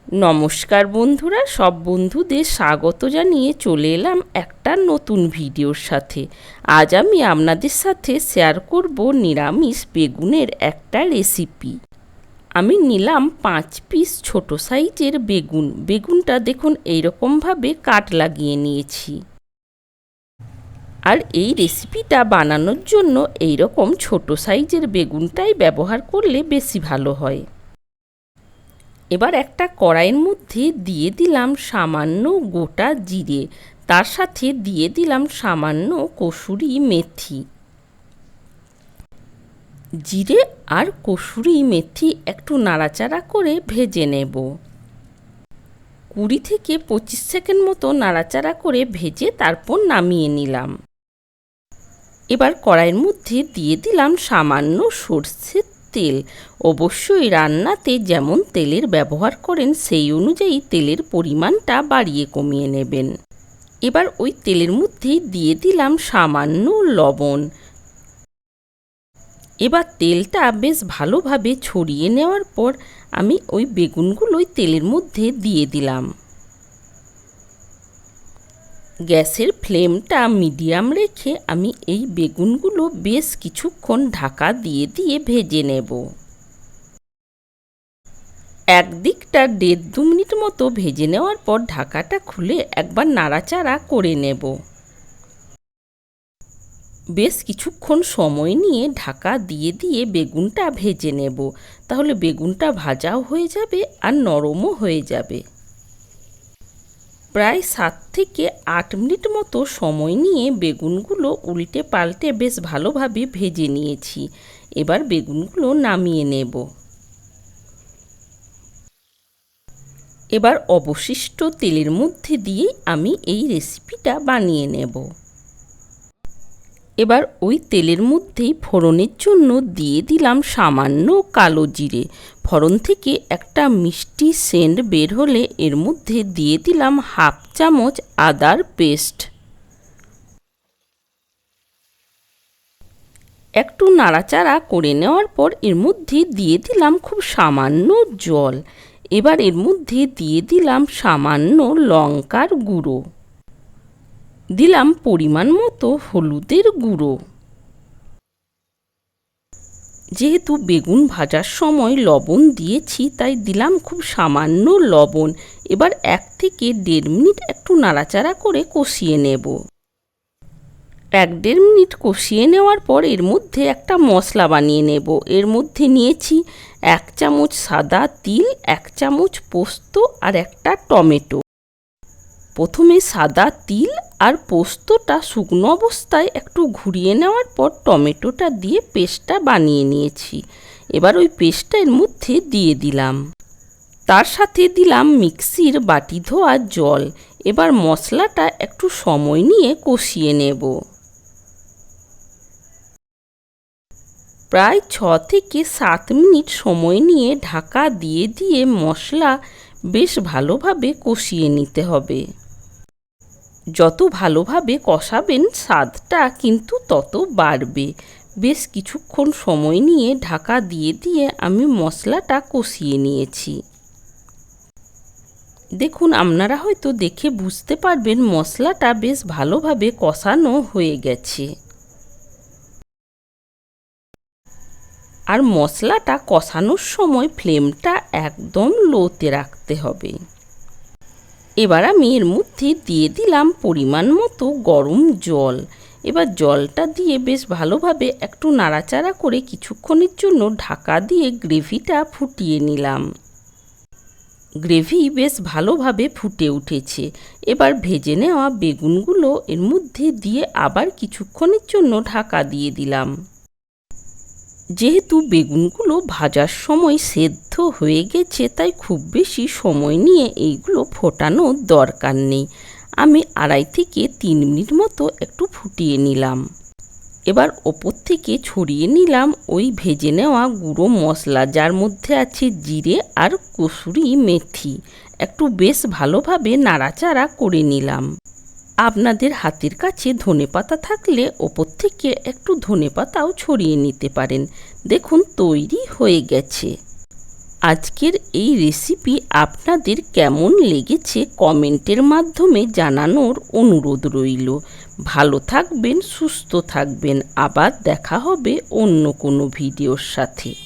নমস্কার বন্ধুরা, সব বন্ধুদের স্বাগত জানিয়ে চলে এলাম একটা নতুন ভিডিওর সাথে। আজ আমি আপনাদের সাথে শেয়ার করব নিরামিষ বেগুনের একটা রেসিপি। আমি নিলাম 5 পিস ছোট সাইজের বেগুনটা দেখুন এইরকমভাবে কাট লাগিয়ে নিয়েছি। আর এই রেসিপিটা বানানোর জন্য এইরকম ছোট সাইজের বেগুনটাই ব্যবহার করলে বেশি ভালো হয়। এবার একটা কড়াইয়ের মধ্যে দিয়ে দিলাম সামান্য গোটা জিরে, তার সাথে দিয়ে দিলাম সামান্য কসুরি মেথি। জিরে আর কসুরি মেথি একটু নাড়াচাড়া করে ভেজে নেব। 20 থেকে 25 সেকেন্ড মতো নাড়াচাড়া করে ভেজে তারপর নামিয়ে নিলাম। এবার কড়াইয়ের মধ্যে দিয়ে দিলাম সামান্য সরষের তেল। অবশ্যই রান্নাতে যেমন তেলের ব্যবহার করেন সেই অনুযায়ী তেলের পরিমাণটা বাড়িয়ে কমিয়ে নেবেন। এবার ওই তেলের মধ্যেই দিয়ে দিলাম সামান্য লবণ। এবার তেলটা বেশ ভালোভাবে ছড়িয়ে নেওয়ার পর আমি ওই বেগুনগুলোই তেলের মধ্যে দিয়ে দিলাম। গ্যাসের ফ্লেমটা মিডিয়াম রেখে আমি এই বেগুনগুলো বেশ কিছুক্ষণ ঢাকা দিয়ে দিয়ে ভেজে নেব। একদিকটা 1.5-2 মিনিট মতো ভেজে নেওয়ার পর ঢাকাটা খুলে একবার নাড়াচাড়া করে নেব। বেশ কিছুক্ষণ সময় নিয়ে ঢাকা দিয়ে দিয়ে বেগুনটা ভেজে নেব, তাহলে বেগুনটা ভাজাও হয়ে যাবে আর নরমও হয়ে যাবে। প্রায় 7 থেকে 8 মিনিট মতো সময় নিয়ে বেগুনগুলো উল্টে পাল্টে বেশ ভালোভাবে ভেজে নিয়েছি। এবার বেগুনগুলো নামিয়ে নেব। এবার অবশিষ্ট তেলের মধ্যে দিয়ে আমি এই রেসিপিটা বানিয়ে নেব। এবার ওই তেলের মধ্যেই ফোড়নের জন্য দিয়ে দিলাম সামান্য কালো জিরে। ফোড়ন থেকে একটা মিষ্টি সেন্ট বের হলে এর মধ্যে দিয়ে দিলাম 1/2 চামচ আদার পেস্ট। একটু নাড়াচাড়া করে নেওয়ার পর এর মধ্যে দিয়ে দিলাম খুব সামান্য জল। এবার এর মধ্যে দিয়ে দিলাম সামান্য লঙ্কার গুঁড়ো, দিলাম পরিমাণ মতো হলুদের গুঁড়ো। যেহেতু বেগুন ভাজার সময় লবণ দিয়েছি তাই দিলাম খুব সামান্য লবণ। এবার 1 থেকে 1.5 মিনিট একটু নাড়াচাড়া করে কষিয়ে নেব। 1-1.5 মিনিট কষিয়ে নেওয়ার পর এর মধ্যে একটা মশলা বানিয়ে নেব। এর মধ্যে নিয়েছি 1 চামচ সাদা তিল, 1 চামচ পোস্ত আর একটা টমেটো। প্রথমে সাদা তিল আর পোস্তটা শুকনো অবস্থায় একটু ঘুরিয়ে নেওয়ার পর টমেটোটা দিয়ে পেস্টটা বানিয়ে নিয়েছি। এবার ওই পেস্টটা এর মধ্যে দিয়ে দিলাম। তার সাথে দিলাম মিক্সির বাটি ধোয়া জল। এবার মশলাটা একটু সময় নিয়ে কষিয়ে নেব। প্রায় 6 থেকে 7 মিনিট সময় নিয়ে ঢাকা দিয়ে দিয়ে মশলা বেশ ভালোভাবে কষিয়ে নিতে হবে। যত ভালোভাবে কষাবেন স্বাদটা কিন্তু তত বাড়বে। বেশ কিছুক্ষণ সময় নিয়ে ঢাকা দিয়ে দিয়ে আমি মশলাটা কষিয়ে নিয়েছি। দেখুন, আপনারা হয়তো দেখে বুঝতে পারবেন মশলাটা বেশ ভালোভাবে কষানো হয়ে গেছে। আর মশলাটা কষানোর সময় ফ্লেমটা একদম লোতে রাখতে হবে। এবার আমি এর মধ্যে দিয়ে দিলাম পরিমাণ মতো গরম জল। এবার জলটা দিয়ে বেশ ভালোভাবে একটু নাড়াচাড়া করে কিছুক্ষণের জন্য ঢাকা দিয়ে গ্রেভিটা ফুটিয়ে নিলাম। গ্রেভি বেশ ভালোভাবে ফুটে উঠেছে। এবার ভেজে নেওয়া বেগুনগুলো এর মধ্যে দিয়ে আবার কিছুক্ষণের জন্য ঢাকা দিয়ে দিলাম। যেহেতু বেগুনগুলো ভাজার সময় সেদ্ধ হয়ে গেছে তাই খুব বেশি সময় নিয়ে এইগুলো ফোটানোর দরকার নেই। আমি 2.5 থেকে 3 মিনিট মতো একটু ফুটিয়ে নিলাম। এবার ওপর থেকে ছড়িয়ে নিলাম ওই ভেজে নেওয়া গুঁড়ো মশলা, যার মধ্যে আছে জিরে আর কসুরি মেথি। একটু বেশ ভালোভাবে নাড়াচাড়া করে নিলাম। আপনাদের হাতের কাছে ধনেপাতা থাকলে ওপর থেকে একটু ধনেপাতাও ছড়িয়ে নিতে পারেন। দেখুন, তৈরি হয়ে গেছে। আজকের এই রেসিপি আপনাদের কেমন লেগেছে কমেন্টের মাধ্যমে জানানোর অনুরোধ রইল। ভালো থাকবেন, সুস্থ থাকবেন। আবার দেখা হবে অন্য কোনো ভিডিওর সাথে।